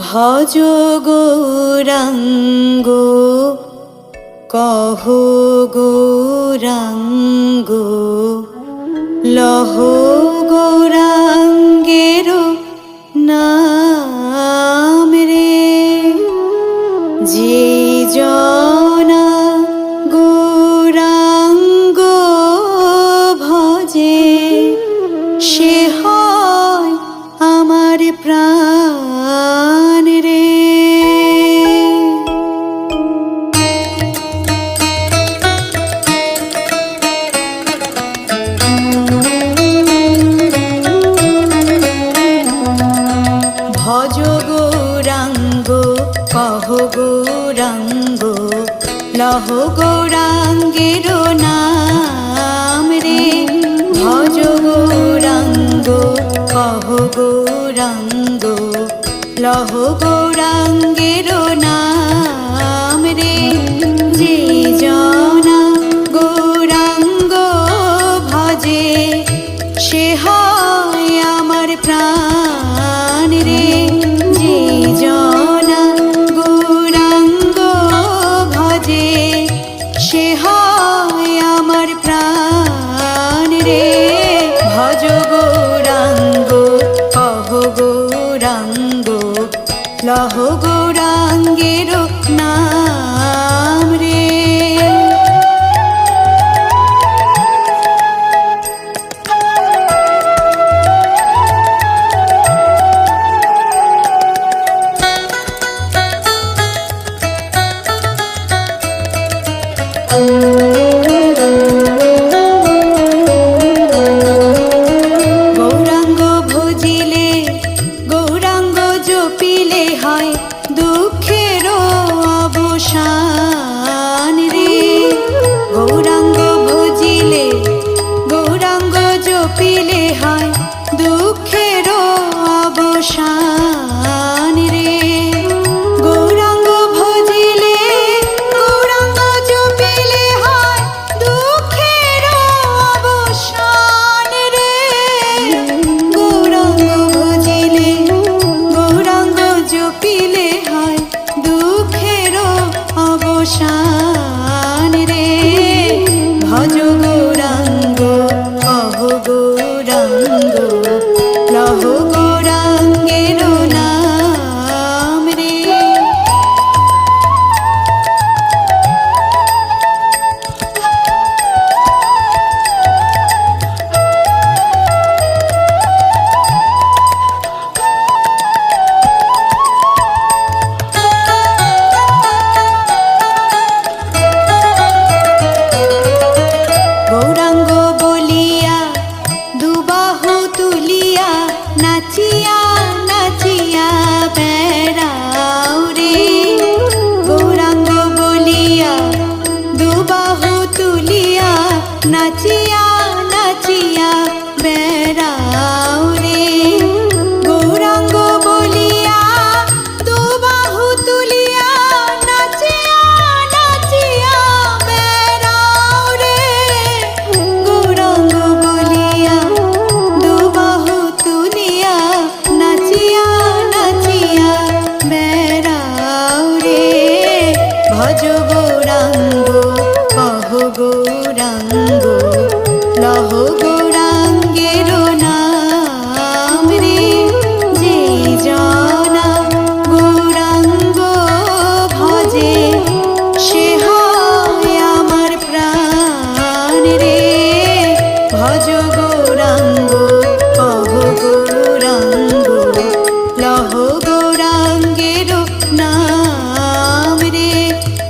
ভজ গৌরাঙ্গ কহ গৌরাঙ্গ লহ গৌরাঙ্গের নাম রে। যে জনা গৌরাঙ্গ ভজে সে হয় আমার প্রাণ রে। ভজ গৌরাঙ্গ কহ গৌরাঙ্গ লহ গৌরাঙ্গের নাম রে। ভজ গৌরাঙ্গ কহ গৌরাঙ্গ লহ গৌরাঙ্গের নাম রে। যে জনা গৌরাঙ্গ ভজে সে হয় আমার প্রাণ রে। যে জনা গৌরাঙ্গ ভজে সে হয় আমার প্রাণ রে। ভজ গৌরাঙ্গ কহ গৌরাঙ্গ লহ গৌরাঙ্গের নাম রে। গৌরাঙ্গ ভজিলে গৌরাঙ্গ জপিলে হয় দুঃখের অবসান রে। গৌরাঙ্গ ভজিলে গৌরাঙ্গ জপিলে হয় দুঃখের অবসান রে। গৌরাঙ্গ ভজিলে গৌরাঙ্গ জপিলে হয় দুঃখের অবসান রে। গৌরাঙ্গ ভজিলে গৌরাঙ্গ জপিলে হয় দুঃখের অবসান রে। ভজ গৌরাঙ্গ কহ গৌরাঙ্গ লহ গৌরাঙ্গের নাম রে। গৌরাঙ্গ বলিয়া দুবাহু তুলিয়া নাচিয়া নাচিয়া বেড়াও রে। গৌরাঙ্গ বলিয়া দুবাহু তুলিয়া নাচিয়া নাচিয়া বেড়াও রে। গৌরাঙ্গ বলিয়া দুবাহু তুলিয়া নাচিয়া নাচিয়া বেড়াও রে। গৌরাঙ্গ বলিয়া দুবাহু তুলিয়া নাচিয়া নাচিয়া বেড়াও রে। ভজ গৌরাঙ্গ কহ গৌরাঙ্গ লহ গৌরাঙ্গের নাম রে। যে জনা গৌরাঙ্গ ভজে সে হয় আমার প্রাণ রে। ভজ গৌরাঙ্গ কহ গৌরাঙ্গ লহ গৌরাঙ্গের নাম রে।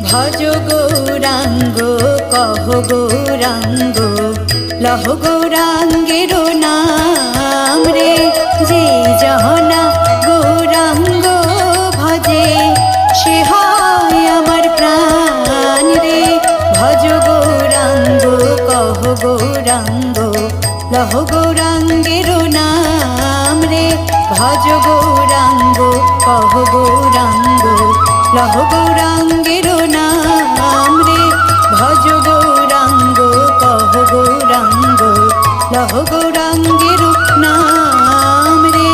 ভজ গৌরাঙ্গ কহ গৌরাঙ্গ লহ গৌরাঙ্গের নাম রে। যে জনা গৌরাঙ্গ ভজে সে হয় আমার প্রাণ রে। ভজ গৌরাঙ্গ কহ গৌরাঙ্গ লহ গৌরাঙ্গের নাম রে। ভজ গৌরাঙ্গ কহ গৌরাঙ্গ লহ গৌরাঙ্গের নাম রে। ভজ গৌরাঙ্গ কহ গৌরাঙ্গ লহ গৌরাঙ্গের নাম রে।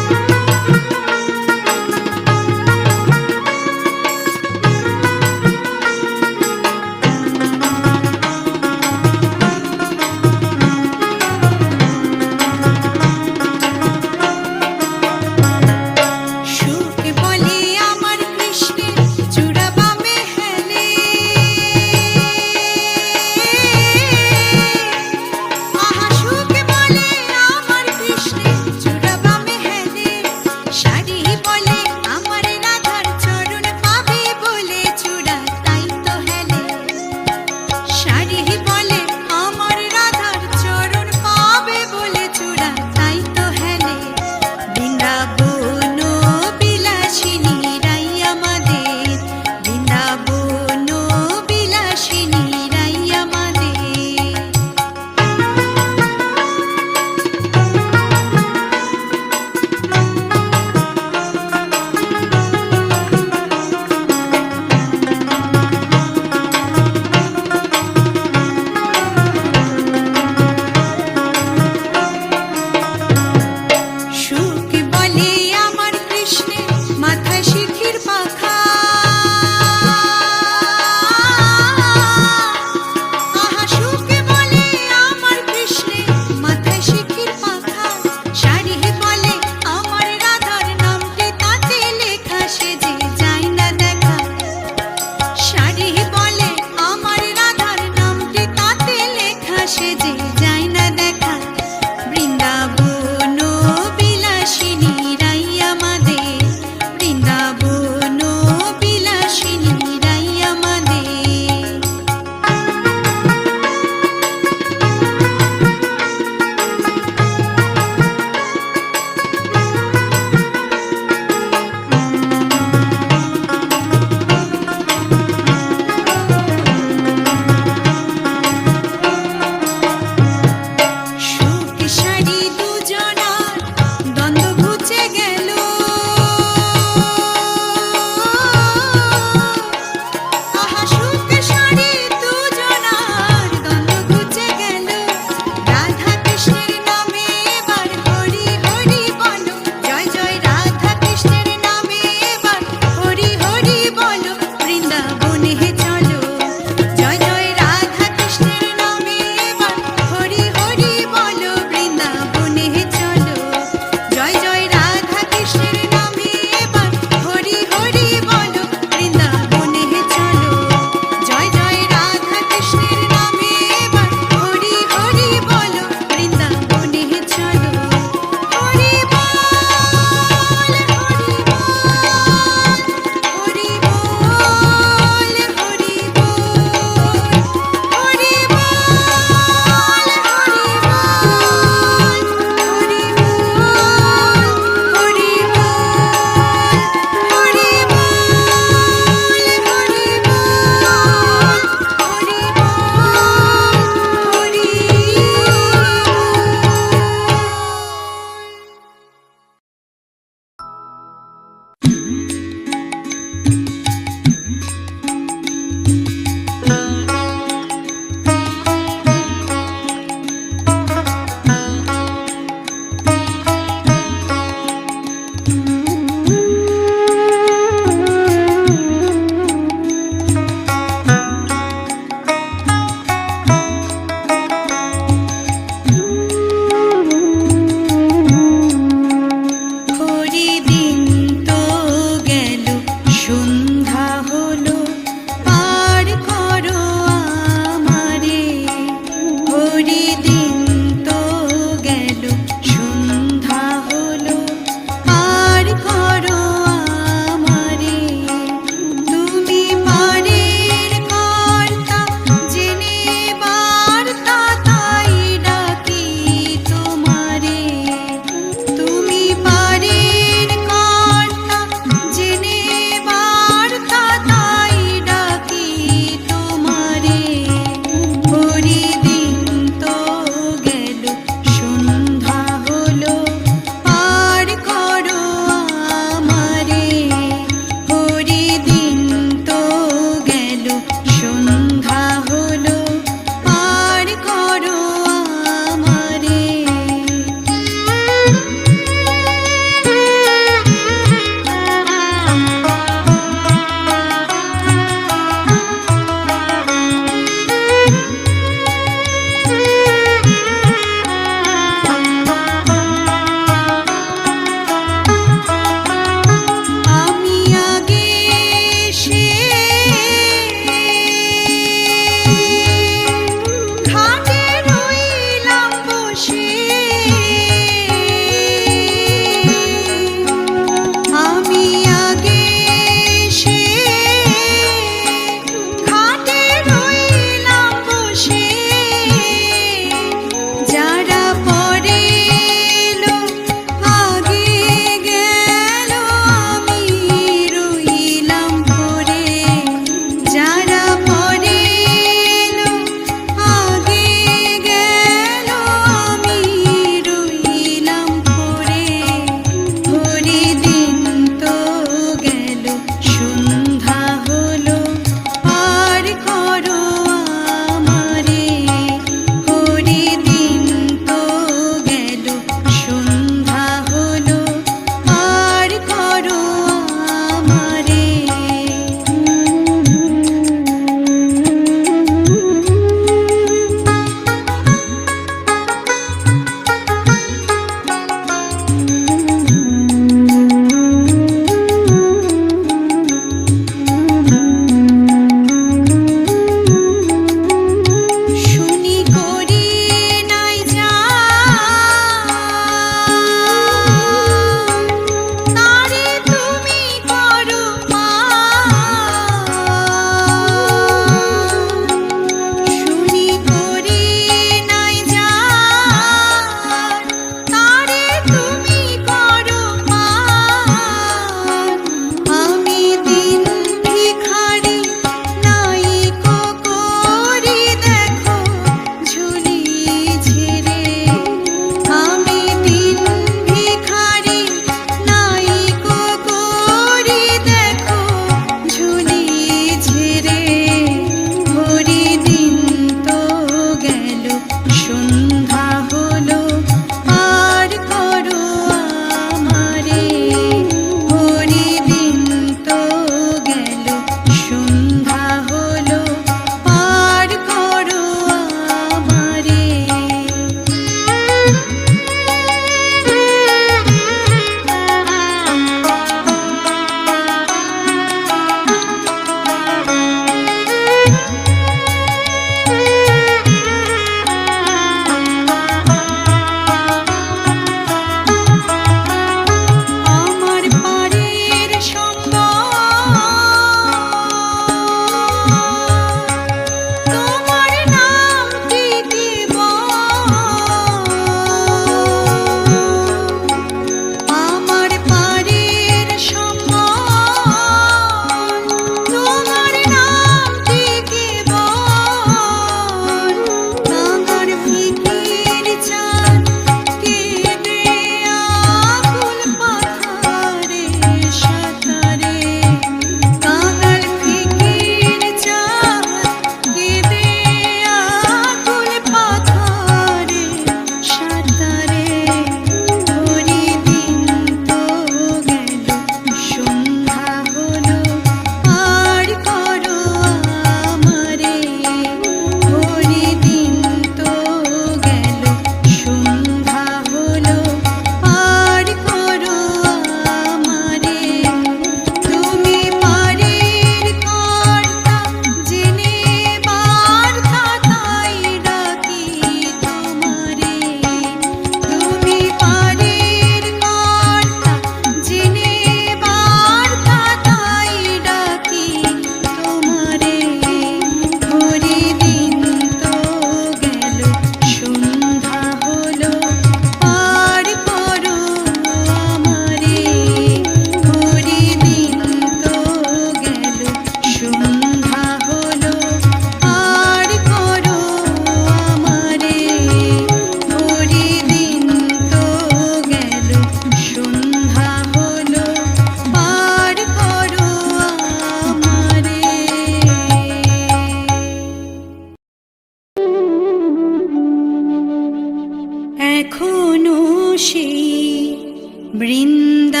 বৃন্দাবনে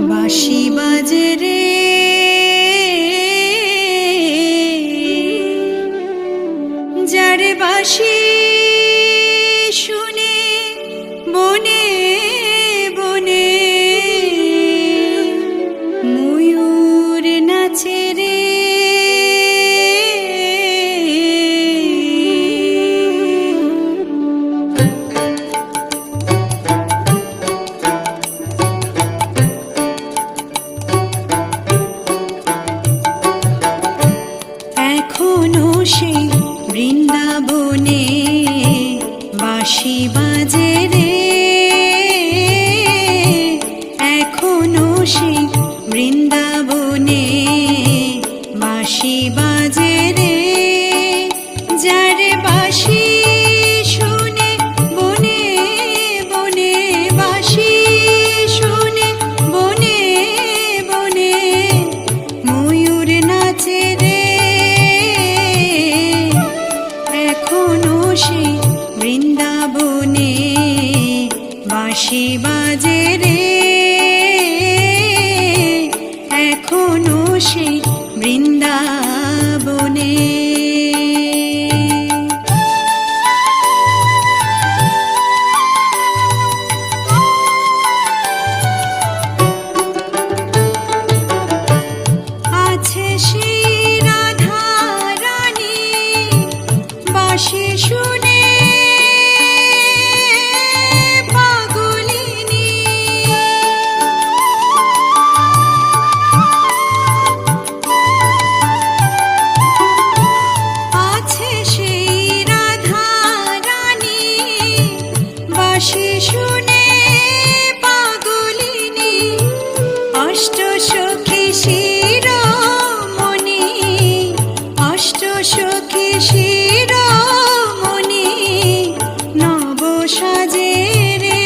বাঁশি বাজে রে, যার বাঁশি শুনে বনে বনে ময়ূর নাচে রে। এখনো সেই বৃন্দাবনে বাঁশি বাজে রে, এখনো সেই বৃন্দাবনে বাঁশি বাজে রে, যার বাঁশি শুনে বনে বনে বাঁশি শুনে বনে বনে ময়ূর নাচে রে। এখনো সেই বৃন্দাবনে বাঁশি বাজে রে, এখনো সেই বৃন্দাবনে। আছে সেই রাধা রানী বাঁশি শুনে পাগলিনী, আছে সেই রাধা রানী বাঁশি শুনে পাগলিনী, অষ্ট সখী শিরোমণি, অষ্ট সখী শিরোমণি নব সাজে রে।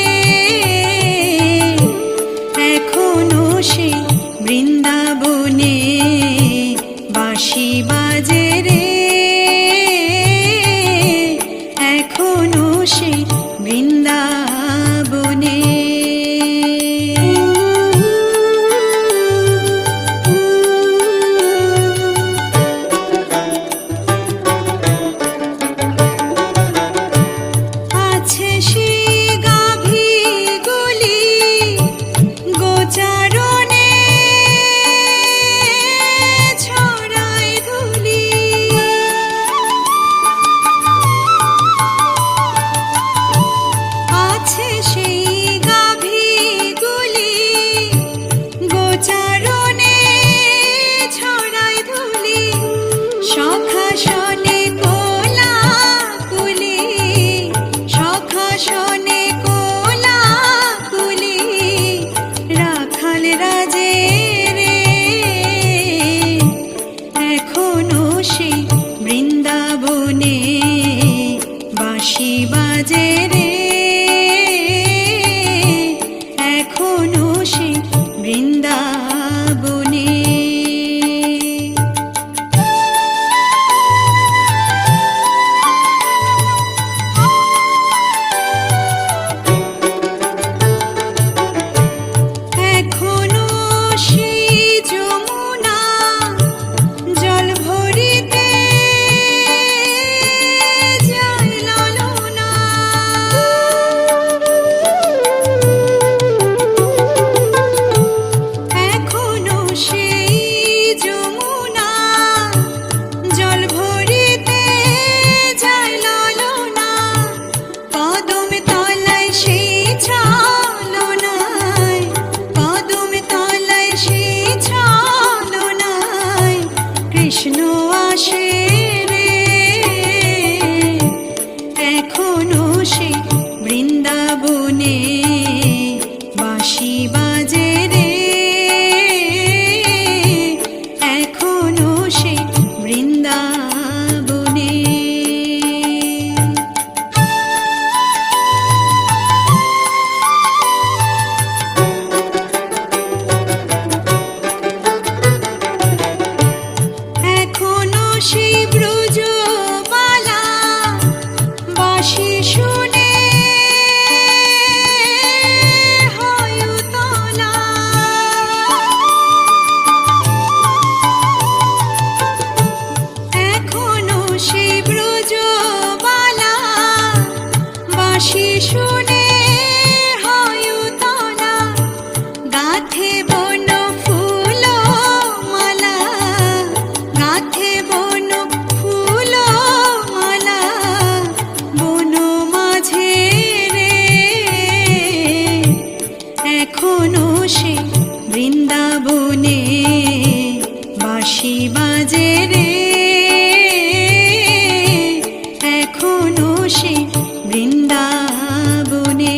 এখনো সেই বৃন্দাবনে বাঁশি বাজে রে, এখনো সেই বৃন্দাবনে। আছে সেই গাভীগুলি গোচারণে ছড়ায় ধুলি, আছে সেই গাভীগুলি গোচারণে ছড়ায় ধুলি, সখা শনে কোলাকুলি, সখা শনে কোলাকুলি রাখাল রাজে রে। এখনো সেই বৃন্দাবনে বাঁশি বাজে রে, এখনো সেই বৃন্দাবনে। শুনে হয় উতলা, গাঁথে বন ফুল মালা, গাঁথে বন ফুল মালা, বন মাঝে রে। এখনো সে বৃন্দাবনে বাঁশি বাজে রে। এখনো সে বৃন্দাবনে।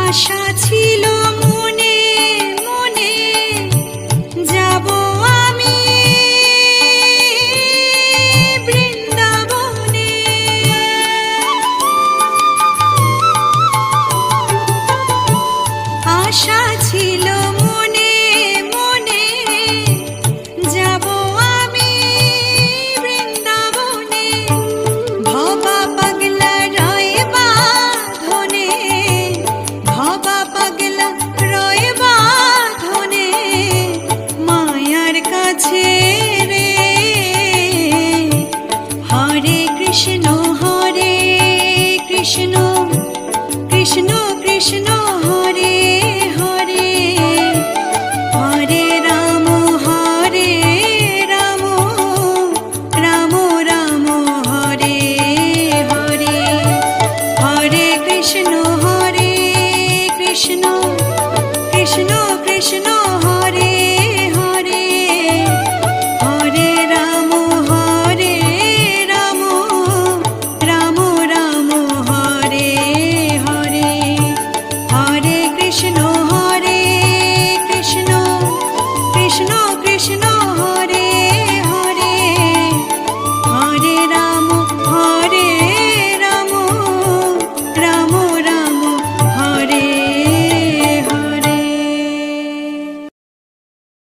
আশা ছিল মনে মনে, যাব আমি বৃন্দাবনে। আশা ছিল